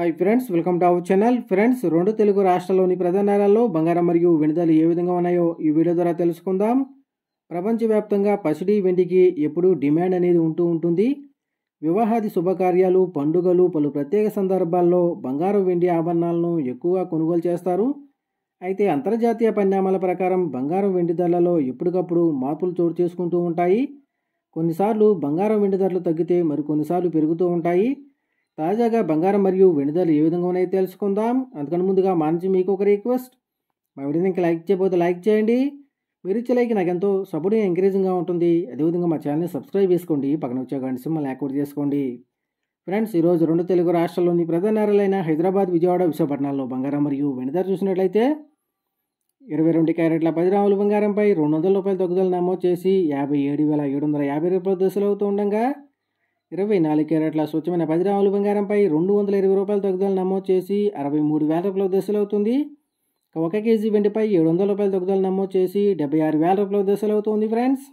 Hi friends, welcome to our channel. Friends, రెండు తెలుగు రాష్ట్రాల్లోని ప్రధాన నగరాల్లో బంగారం మరియు వెండి ధరలు ఏ విధంగా ఉన్నాయో ఈ వీడియో ద్వారా తెలుసుకుందాం. ప్రపంచవ్యాప్తంగా పసిడి వెండికి ఎప్పుడూ డిమాండ్ అనేది ఉంటుంది. వివాహాది శుభకార్యాలు, పండుగలు, పలు ప్రత్యేక సందర్భాల్లో బంగారం వెండి ఆభరణాలను ఎక్కువగా కొనుగోలు చేస్తారు. అయితే అంతర్జాతీయ పరిణామాల ప్రకారం బంగారం వెండి ధరలలో ఎప్పటికప్పుడు మార్పులు చోటు చేసుకుంటూ ఉంటాయి. కొన్నిసార్లు బంగారం వెండి ధరలు తగ్గితే మరికొన్నిసార్లు పెరుగుతూ ఉంటాయి. తాజాగా బంగారం మరియు వెండి ధరలు ఏ విధంగా ఉన్నాయో తెలుసుకుందాం. అందుకని ముందుగా మా నుంచి మీకు ఒక రిక్వెస్ట్, మా వీడియోని ఇంకా లైక్ చేయకపోతే లైక్ చేయండి. మీరు ఇచ్చే లైక్ నాకు ఎంతో సపోర్టింగ్ ఎంకరేజింగ్గా ఉంటుంది. అదేవిధంగా మా ఛానల్ని సబ్స్క్రైబ్ చేసుకోండి, పక్కన వచ్చే గంట సింబల్ని యాక్టివేట్ చేసుకోండి. ఫ్రెండ్స్, ఈరోజు రెండు తెలుగు రాష్ట్రాల్లోని ప్రధాన నగరాలైన హైదరాబాద్, విజయవాడ, విశాఖపట్నాల్లో బంగారం మరియు వెండి ధర చూసినట్లయితే 22 క్యారెట్ల 10 గ్రాముల బంగారంపై ₹200 తగ్గుదల నమోదు చేసి 57,750 రూపాయల దశలు అవుతూ ఉండగా, 24 క్యారెట్ల స్వచ్ఛమైన 10 గ్రాముల బంగారంపై ₹220 తగ్గుదల నమోదు చేసి 63,000 రూపాయల దశలు అవుతుంది. 1 కేజీ వెండిపై ₹700 తగ్గుదల నమోదు చేసి 76,000 రూపాయల దశలు అవుతుంది. ఫ్రెండ్స్,